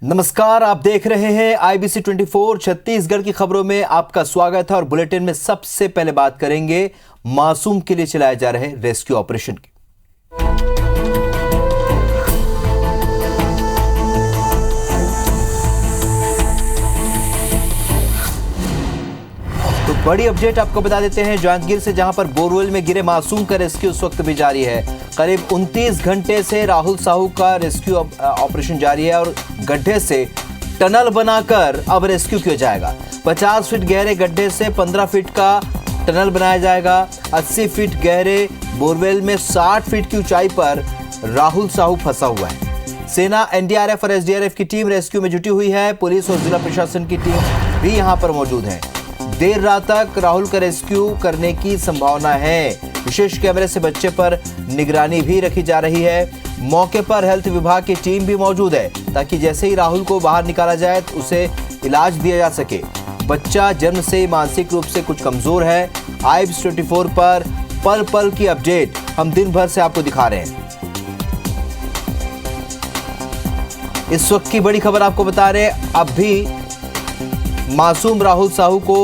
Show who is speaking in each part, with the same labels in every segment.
Speaker 1: नमस्कार, आप देख रहे हैं IBC 24 छत्तीसगढ़ की खबरों में आपका स्वागत है। और बुलेटिन में सबसे पहले बात करेंगे मासूम के लिए चलाए जा रहे रेस्क्यू ऑपरेशन की। तो बड़ी अपडेट आपको बता देते हैं जांजगीर से, जहां पर बोरवेल में गिरे मासूम का रेस्क्यू उस वक्त भी जारी है। करीब 29 घंटे से राहुल साहू का रेस्क्यू ऑपरेशन जारी है और गड्ढे से टनल बनाकर अब रेस्क्यू किया जाएगा। 50 फीट गहरे गड्ढे से 15 फीट का टनल बनाया जाएगा। 80 फीट गहरे बोरवेल में 60 फीट की ऊंचाई पर राहुल साहू फंसा हुआ है। सेना, NDRF और SDRF की टीम रेस्क्यू में जुटी हुई है। पुलिस और जिला प्रशासन की टीम भी यहां पर मौजूद है। देर रात तक राहुल का रेस्क्यू करने की संभावना है। विशेष कैमरे से बच्चे पर निगरानी भी रखी जा रही है। मौके पर हेल्थ विभाग की टीम भी मौजूद है ताकि जैसे ही राहुल को बाहर निकाला जाए तो उसे इलाज दिया जा सके। बच्चा जन्म से ही मानसिक रूप से कुछ कमजोर है। IBC 24 पर पल पल की अपडेट हम दिन भर से आपको दिखा रहे हैं। इस वक्त की बड़ी खबर आपको बता रहे हैं, अब भी मासूम राहुल साहू को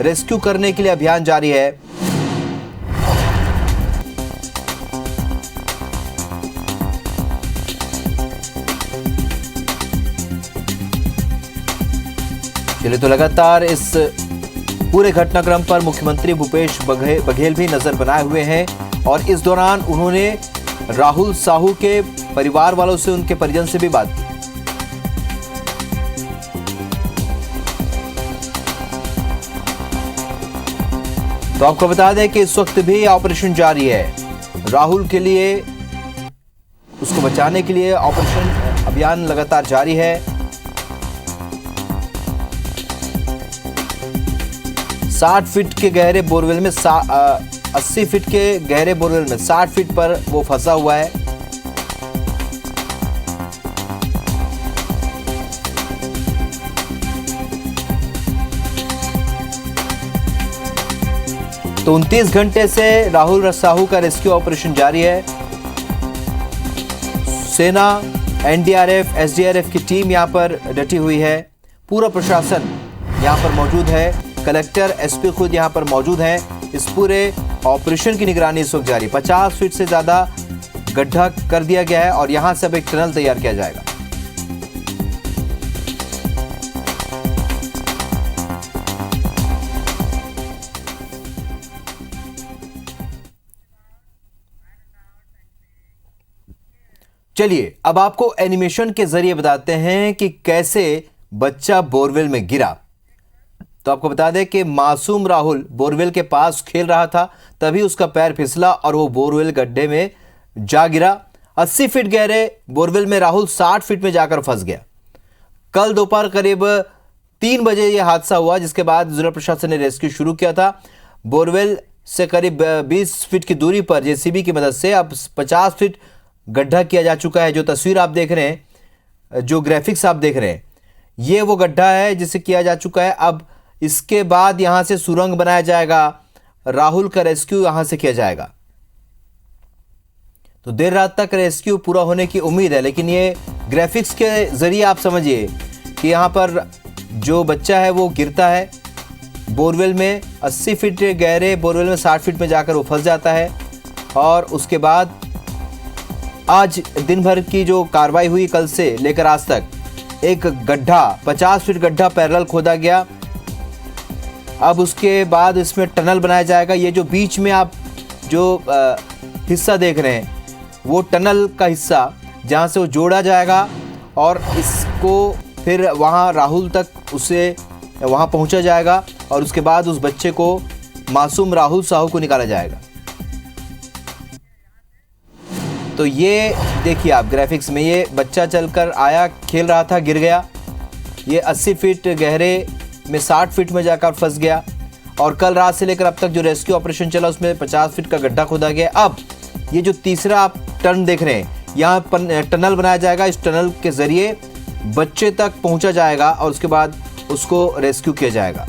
Speaker 1: रेस्क्यू करने के लिए अभियान जारी है। चलिए, तो लगातार इस पूरे घटनाक्रम पर मुख्यमंत्री भूपेश बघेल भी नजर बनाए हुए हैं और इस दौरान उन्होंने राहुल साहू के परिवार वालों से, उनके परिजन से भी बात की। तो आपको बता दें कि इस वक्त भी ऑपरेशन जारी है। राहुल के लिए, उसको बचाने के लिए ऑपरेशन अभियान लगातार जारी है। साठ फीट के गहरे बोरवेल में 80 फीट के गहरे बोरवेल में 60 फीट पर वो फंसा हुआ है। तो 29 घंटे से राहुल साहू का रेस्क्यू ऑपरेशन जारी है। सेना, NDRF, SDRF की टीम यहां पर डटी हुई है। पूरा प्रशासन यहां पर मौजूद है। कलेक्टर, SP खुद यहां पर मौजूद हैं। इस पूरे ऑपरेशन की निगरानी इस वक्त जारी। 50 फीट से ज्यादा गड्ढा कर दिया गया है और यहां से अब एक टनल तैयार किया जाएगा। चलिए, अब आपको एनिमेशन के जरिए बताते हैं कि कैसे बच्चा बोरवेल में गिरा। तो आपको बता दें कि मासूम राहुल बोरवेल के पास खेल रहा था, तभी उसका पैर फिसला और वो बोरवेल गड्ढे में जा गिरा। 80 फीट गहरे बोरवेल में राहुल 60 फीट में जाकर फंस गया। कल दोपहर करीब 3 बजे यह हादसा हुआ, जिसके बाद जिला प्रशासन ने रेस्क्यू शुरू किया था। बोरवेल से करीब 20 फीट की दूरी पर JCB की मदद से अब 50 फीट गड्ढा किया जा चुका है। जो तस्वीर आप देख रहे हैं, जो ग्राफिक्स आप देख रहे हैं, ये वो गड्ढा है जिसे किया जा चुका है। अब इसके बाद यहां से सुरंग बनाया जाएगा। राहुल का रेस्क्यू यहां से किया जाएगा। तो देर रात तक रेस्क्यू पूरा होने की उम्मीद है, लेकिन ये ग्राफिक्स के जरिए आप समझिए कि यहां पर जो बच्चा है वो गिरता है बोरवेल में। 80 फीट गहरे बोरवेल में 60 फीट में जाकर वो फंस जाता है। और उसके बाद आज दिन भर की जो कार्रवाई हुई, कल से लेकर आज तक, एक गड्ढा 50 फीट गड्ढा पैरेलल खोदा गया। अब उसके बाद इसमें टनल बनाया जाएगा। ये जो बीच में आप जो हिस्सा देख रहे हैं, वो टनल का हिस्सा जहां से वो जोड़ा जाएगा और इसको फिर वहां राहुल तक उसे वहां पहुंचा जाएगा और उसके बाद उस बच्चे को, मासूम राहुल साहू को निकाला जाएगा। तो ये देखिए आप ग्राफिक्स में, ये बच्चा चलकर आया, खेल रहा था, गिर गया। ये 80 फीट गहरे में 60 फीट में जाकर फंस गया। और कल रात से लेकर अब तक जो रेस्क्यू ऑपरेशन चला, उसमें 50 फीट का गड्ढा खोदा गया। अब ये जो तीसरा आप टर्न देख रहे हैं, यहाँ पर टनल बनाया जाएगा। इस टनल के जरिए बच्चे तक पहुंचा जाएगा और उसके बाद उसको रेस्क्यू किया जाएगा।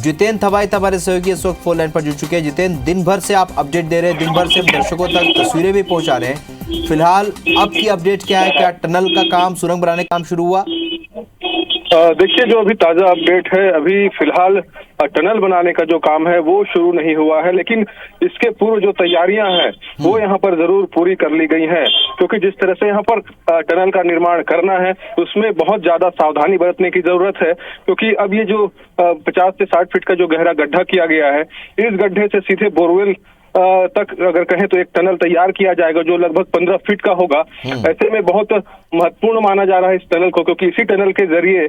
Speaker 1: जितेंद्र थवाइत हमारे सहयोगी इस वक्त फोन लाइन पर जुड़ चुके हैं। जितेंद्र, दिन भर से आप अपडेट दे रहे हैं, दिन भर से हम दर्शकों तक तस्वीरें भी पहुंचा रहे हैं। फिलहाल अब की अपडेट क्या है? क्या टनल का काम, सुरंग बनाने का काम शुरू हुआ?
Speaker 2: देखिए, जो अभी ताजा अपडेट है, अभी फिलहाल टनल बनाने का जो काम है वो शुरू नहीं हुआ है, लेकिन इसके पूर्व जो तैयारियां हैं वो यहाँ पर जरूर पूरी कर ली गई हैं, क्योंकि जिस तरह से यहाँ पर टनल का निर्माण करना है उसमें बहुत ज्यादा सावधानी बरतने की जरूरत है, क्योंकि अब ये जो 50 से 60 फीट का जो गहरा गड्ढा किया गया है, इस गड्ढे से सीधे बोरवेल तक अगर कहें तो एक टनल तैयार किया जाएगा जो लगभग 15 फीट का होगा। ऐसे में बहुत महत्वपूर्ण माना जा रहा है इस टनल को, क्योंकि इसी टनल के जरिए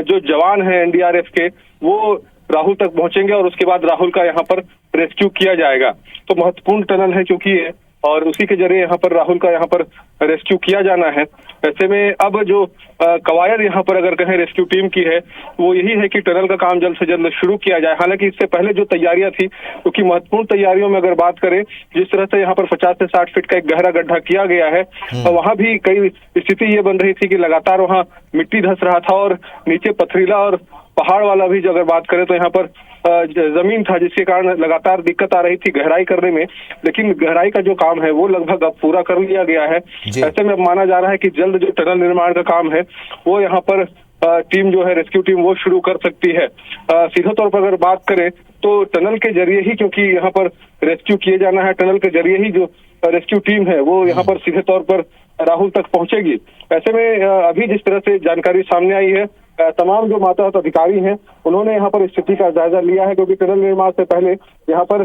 Speaker 2: जो जवान हैं एनडीआरएफ के वो राहुल तक पहुंचेंगे और उसके बाद राहुल का यहाँ पर रेस्क्यू किया जाएगा। तो महत्वपूर्ण टनल है क्योंकि ये, और उसी के जरिए यहाँ पर राहुल का यहाँ पर रेस्क्यू किया जाना है। ऐसे में अब जो कवायद यहाँ पर अगर कहें रेस्क्यू टीम की है वो यही है कि टनल का काम जल्द से जल्द शुरू किया जाए। हालांकि इससे पहले जो तैयारियां थी, क्योंकि महत्वपूर्ण तैयारियों में अगर बात करें, जिस तरह से यहाँ पर 50 से 60 फीट का एक गहरा गड्ढा किया गया है, तो वहां भी कई स्थिति ये बन रही थी कि लगातार वहां मिट्टी धंस रहा था और नीचे पथरीला और पहाड़ वाला भी अगर बात करें तो यहाँ पर जमीन था, जिसके कारण लगातार दिक्कत आ रही थी गहराई करने में। लेकिन गहराई का जो काम है वो लगभग अब पूरा कर लिया गया है। ऐसे में माना जा रहा है कि जल्द जो टनल निर्माण का काम है वो यहाँ पर टीम जो है रेस्क्यू टीम वो शुरू कर सकती है। सीधे तौर पर अगर बात करें तो टनल के जरिए ही, क्योंकि यहाँ पर रेस्क्यू किए जाना है, टनल के जरिए ही जो रेस्क्यू टीम है वो यहाँ पर सीधे तौर पर राहुल तक पहुंचेगी। ऐसे में अभी जिस तरह से जानकारी सामने आई है, तमाम जो मातहत अधिकारी हैं उन्होंने यहाँ पर स्थिति का जायजा लिया है, क्योंकि टनल निर्माण से पहले यहाँ पर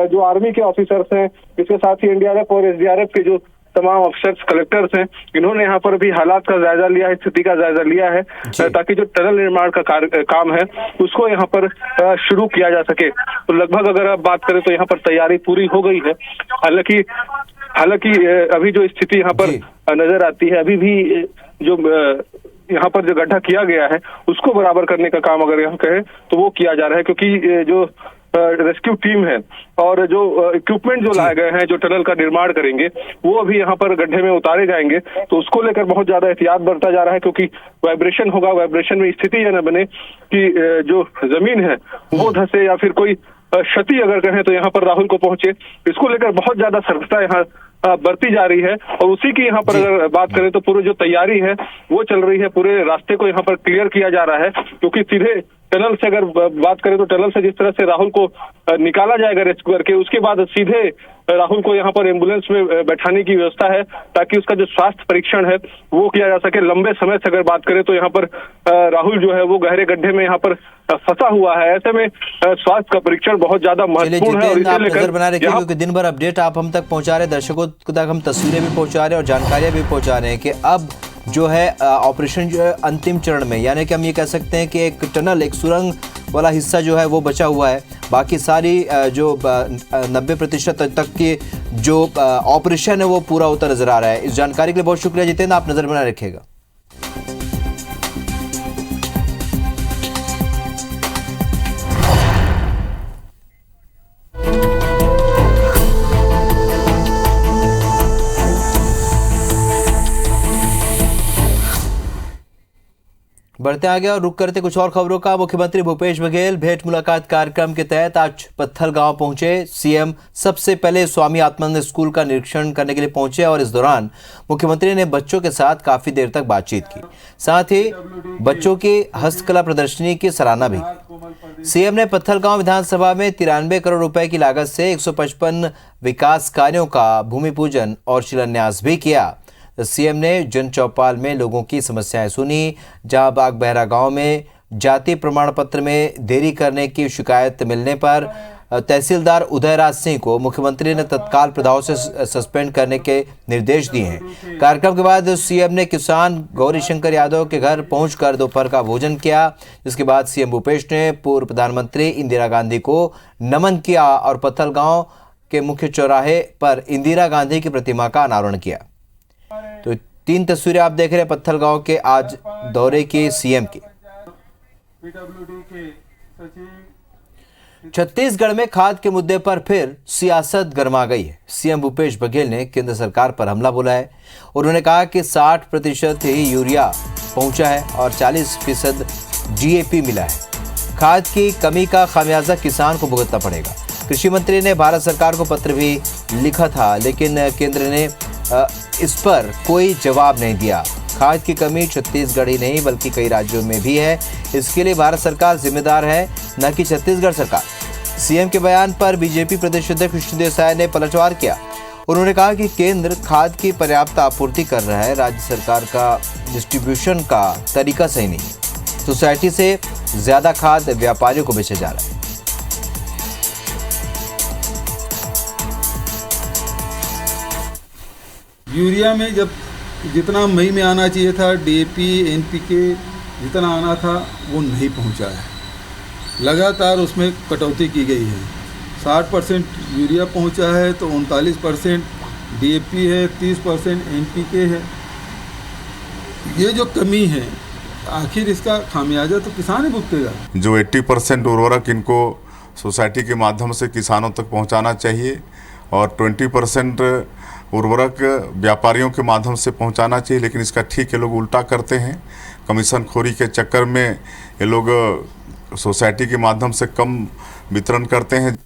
Speaker 2: जो आर्मी के ऑफिसर्स हैं, इसके साथ ही एनडीआरएफ और एसडीआरएफ के जो तमाम अफसर्स, कलेक्टर्स हैं, इन्होंने यहाँ पर भी हालात का जायजा लिया है, स्थिति का जायजा लिया है, ताकि जो टनल निर्माण का काम है उसको यहाँ पर शुरू किया जा सके। तो लगभग अगर आप बात करें तो यहाँ पर तैयारी पूरी हो गई है। हालांकि अभी जो स्थिति यहाँ पर नजर आती है, अभी भी जो यहाँ पर जो गड्ढा किया गया है उसको बराबर करने का काम अगर यहाँ कहें तो वो किया जा रहा है, क्योंकि जो रेस्क्यू टीम है और जो इक्विपमेंट जो लाए गए हैं जो टनल का निर्माण करेंगे वो अभी यहाँ पर गड्ढे में उतारे जाएंगे। तो उसको लेकर बहुत ज्यादा एहतियात बरता जा रहा है, क्योंकि वाइब्रेशन होगा, वाइब्रेशन में स्थिति यह न बने कि जो जमीन है वो धंसे या फिर कोई क्षति अगर कहें तो यहाँ पर राहुल को पहुंचे। इसको लेकर बहुत ज्यादा सतर्कता यहाँ बरती जा रही है। और उसी की यहाँ पर अगर बात करें तो पूरी जो तैयारी है वो चल रही है, पूरे रास्ते को यहाँ पर क्लियर किया जा रहा है, क्योंकि सीधे टनल से अगर बात करें तो टनल से जिस तरह से राहुल को निकाला जाएगा रेस्क्यू करके, उसके बाद सीधे राहुल को यहाँ पर एम्बुलेंस में बैठाने की व्यवस्था है, ताकि उसका जो स्वास्थ्य परीक्षण है वो किया जा सके। लंबे समय से अगर बात करें तो यहाँ पर राहुल जो है वो गहरे गड्ढे में यहाँ पर फंसा हुआ है। ऐसे में स्वास्थ्य का परीक्षण बहुत ज्यादा महत्वपूर्ण है। और इसे लेकर
Speaker 1: बना रहे क्योंकि दिन भर अपडेट आप हम तक पहुंचा रहे, दर्शकों तक हम तस्वीरें भी पहुंचा रहे और जानकारियां भी पहुंचा रहे हैं कि अब जो है ऑपरेशन जो है अंतिम चरण में, यानी कि हम ये कह सकते हैं कि एक टनल, एक सुरंग वाला हिस्सा जो है वो बचा हुआ है। बाकी सारी जो 90% तक की जो ऑपरेशन है वो पूरा होता नजर आ रहा है। इस जानकारी के लिए बहुत शुक्रिया जितेंद्र, आप नजर बनाए रखिएगा। बढ़ते आगे और रुक करते कुछ और खबरों का। मुख्यमंत्री भूपेश बघेल भेंट मुलाकात कार्यक्रम के तहत आज पत्थल गांव पहुंचे। सीएम सबसे पहले स्वामी आत्मानंद स्कूल का निरीक्षण करने के लिए पहुंचे और इस दौरान मुख्यमंत्री ने बच्चों के साथ काफी देर तक बातचीत की, साथ ही बच्चों की हस्तकला प्रदर्शनी की सराहना भी की। सीएम ने पत्थल गांव विधानसभा में 93 करोड़ रुपए की लागत से 155 विकास कार्यों का भूमि पूजन और शिलान्यास भी किया। सीएम ने जन चौपाल में लोगों की समस्याएं सुनी। जहां बाग बहरा गांव में जाति प्रमाण पत्र में देरी करने की शिकायत मिलने पर तहसीलदार उदयराज सिंह को मुख्यमंत्री ने तत्काल प्रभाव से सस्पेंड करने के निर्देश दिए हैं। कार्यक्रम के बाद सीएम ने किसान गौरीशंकर यादव के घर पहुंचकर दोपहर का भोजन किया, जिसके बाद सीएम भूपेश ने पूर्व प्रधानमंत्री इंदिरा गांधी को नमन किया और पत्थल गांव के मुख्य चौराहे पर इंदिरा गांधी की प्रतिमा का अनावरण किया। तो 3 तस्वीरें आप देख रहे हैं पत्थल गांव के आज दौरे के सीएम की। छत्तीसगढ़ में खाद के मुद्दे पर फिर सियासत गर्मा गई है। सीएम भूपेश बघेल ने केंद्र सरकार पर हमला बोला है। उन्होंने कहा कि 60% ही यूरिया पहुंचा है और 40% डीएपी मिला है। खाद की कमी का खामियाजा किसान को भुगतना पड़ेगा। कृषि मंत्री ने भारत सरकार को पत्र भी लिखा था, लेकिन केंद्र ने इस पर कोई जवाब नहीं दिया। खाद की कमी छत्तीसगढ़ ही नहीं बल्कि कई राज्यों में भी है। इसके लिए भारत सरकार जिम्मेदार है, न कि छत्तीसगढ़ सरकार। सीएम के बयान पर बीजेपी प्रदेश अध्यक्ष विष्णुदेव साय ने पलटवार किया। उन्होंने कहा कि केंद्र खाद की पर्याप्त आपूर्ति कर रहा है, राज्य सरकार का डिस्ट्रीब्यूशन का तरीका सही नहीं। सोसाइटी से ज्यादा खाद व्यापारियों को बेचा जा रहा है।
Speaker 3: यूरिया में जब जितना मई में आना चाहिए था, डीएपी एनपीके जितना आना था वो नहीं पहुंचा है। लगातार उसमें कटौती की गई है। 60% यूरिया पहुंचा है तो 39% डीएपी है, 30% एनपीके है। ये जो कमी है आखिर इसका खामियाजा तो किसान ही भुगतेगा।
Speaker 4: जो 80% उर्वरक इनको सोसाइटी के माध्यम से किसानों तक पहुंचाना चाहिए और 20% उर्वरक व्यापारियों के माध्यम से पहुंचाना चाहिए, लेकिन इसका ठीक ये लोग उल्टा करते हैं। कमीशन खोरी के चक्कर में ये लोग सोसाइटी के माध्यम से कम वितरण करते हैं।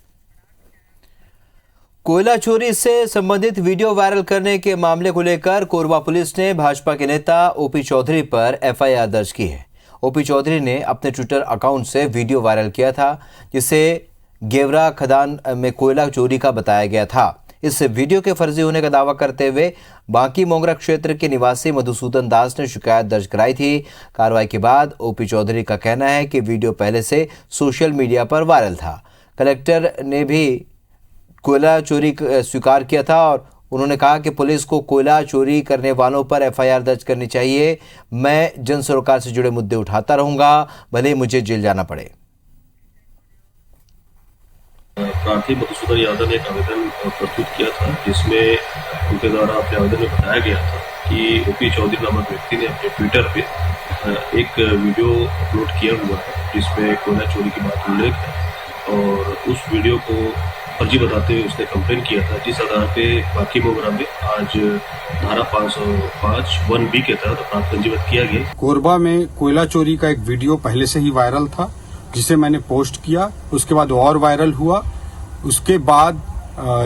Speaker 1: कोयला चोरी से संबंधित वीडियो वायरल करने के मामले को लेकर कोरबा पुलिस ने भाजपा के नेता ओपी चौधरी पर एफआईआर दर्ज की है। ओपी चौधरी ने अपने ट्विटर अकाउंट से वीडियो वायरल किया था, जिसे गेवरा खदान में कोयला चोरी का बताया गया था। इस वीडियो के फर्जी होने का दावा करते हुए बांकी मोंगरा क्षेत्र के निवासी मधुसूदन दास ने शिकायत दर्ज कराई थी। कार्रवाई के बाद ओपी चौधरी का कहना है कि वीडियो पहले से सोशल मीडिया पर वायरल था। कलेक्टर ने भी कोयला चोरी स्वीकार किया था और उन्होंने कहा कि पुलिस को कोयला चोरी करने वालों पर एफआईआर दर्ज करनी चाहिए। मैं जन सरोकार से जुड़े मुद्दे उठाता रहूंगा, भले मुझे जेल जाना पड़े।
Speaker 5: प्रार्थी मधुसूदन यादव ने एक आवेदन प्रस्तुत किया था, जिसमें उनके द्वारा अपने आवेदन में बताया गया था कि ओपी चौधरी नामक व्यक्ति ने अपने ट्विटर पे एक वीडियो अपलोड किया हुआ है, जिसमें कोयला चोरी की बात उल्लेख है और उस वीडियो को फर्जी बताते हुए उसने कंप्लेन किया था, जिस आधार पे बांकी मोगरा में आज धारा 505 1B के तहत अपराध पंजीबद्ध किया गया।
Speaker 6: कोरबा में कोयला चोरी का एक वीडियो पहले से ही वायरल था, जिसे मैंने पोस्ट किया। उसके बाद और वायरल हुआ। उसके बाद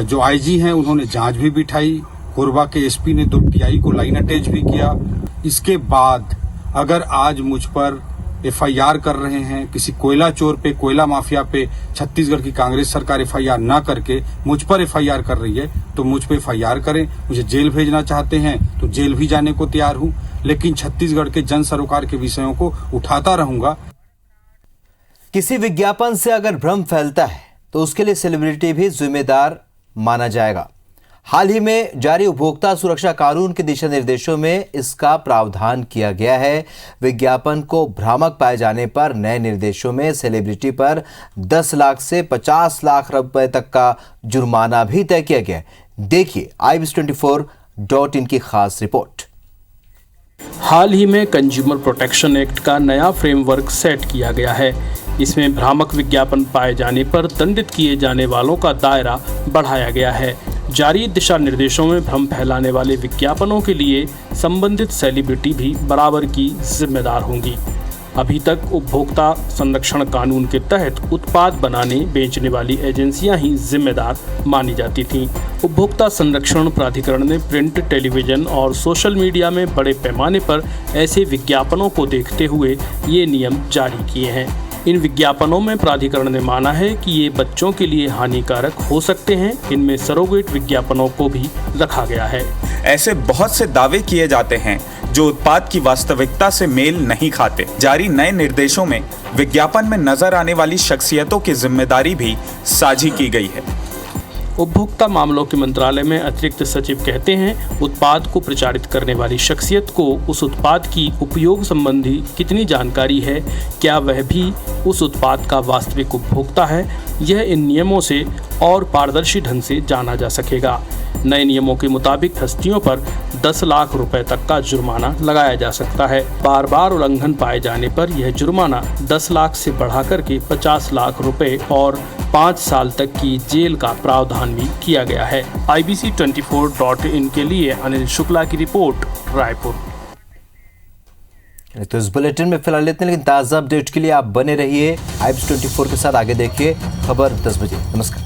Speaker 6: जो आईजी हैं उन्होंने जांच भी बिठाई। कोरबा के एसपी ने 2 टीआई को लाइन अटैच भी किया। इसके बाद अगर आज मुझ पर एफआईआर कर रहे हैं किसी कोयला चोर पे, कोयला माफिया पे, छत्तीसगढ़ की कांग्रेस सरकार एफआईआर ना करके मुझ पर एफआईआर कर रही है, तो मुझ पे एफआईआर करें। मुझे जेल भेजना चाहते हैं तो जेल भी जाने को तैयार हूं, लेकिन छत्तीसगढ़ के जन सरोकार के विषयों को उठाता रहूंगा।
Speaker 1: किसी विज्ञापन से अगर भ्रम फैलता है तो उसके लिए सेलिब्रिटी भी जिम्मेदार माना जाएगा। हाल ही में जारी उपभोक्ता सुरक्षा कानून के दिशा निर्देशों में इसका प्रावधान किया गया है। विज्ञापन को भ्रामक पाए जाने पर नए निर्देशों में सेलिब्रिटी पर 10 लाख से 50 लाख रुपए तक का जुर्माना भी तय किया गया है। देखिए IBS24.in की खास रिपोर्ट।
Speaker 7: हाल ही में कंज्यूमर प्रोटेक्शन एक्ट का नया फ्रेमवर्क सेट किया गया है। इसमें भ्रामक विज्ञापन पाए जाने पर दंडित किए जाने वालों का दायरा बढ़ाया गया है। जारी दिशा निर्देशों में भ्रम फैलाने वाले विज्ञापनों के लिए संबंधित सेलिब्रिटी भी बराबर की जिम्मेदार होंगी। अभी तक उपभोक्ता संरक्षण कानून के तहत उत्पाद बनाने बेचने वाली एजेंसियां ही जिम्मेदार मानी जाती थीं। उपभोक्ता संरक्षण प्राधिकरण ने प्रिंट, टेलीविजन और सोशल मीडिया में बड़े पैमाने पर ऐसे विज्ञापनों को देखते हुए ये नियम जारी किए हैं। इन विज्ञापनों में प्राधिकरण ने माना है कि ये बच्चों के लिए हानिकारक हो सकते हैं। इनमें सरोगेट विज्ञापनों को भी रखा गया है।
Speaker 8: ऐसे बहुत से दावे किए जाते हैं जो उत्पाद की वास्तविकता से मेल नहीं खाते। जारी नए निर्देशों में विज्ञापन में नजर आने वाली शख्सियतों की जिम्मेदारी भी साझी की गई है।
Speaker 7: उपभोक्ता मामलों के मंत्रालय में अतिरिक्त सचिव कहते हैं, उत्पाद को प्रचारित करने वाली शख्सियत को उस उत्पाद की उपयोग संबंधी कितनी जानकारी है, क्या वह भी उस उत्पाद का वास्तविक उपभोक्ता है, यह इन नियमों से और पारदर्शी ढंग से जाना जा सकेगा। नए नियमों के मुताबिक हस्तियों पर 10 लाख रुपए तक का जुर्माना लगाया जा सकता है। बार बार उल्लंघन पाए जाने पर यह जुर्माना 10 लाख से बढ़ाकर के 50 लाख रुपए और 5 साल तक की जेल का प्रावधान भी किया गया है। IBC24.in के लिए अनिल शुक्ला की रिपोर्ट, रायपुर।
Speaker 1: तो इस बुलेटिन में फिलहाल इतने, लेकिन ताज़ा अपडेट के लिए आप बने रहिए IBS 24 के साथ। आगे देखिए खबर 10 बजे। नमस्कार।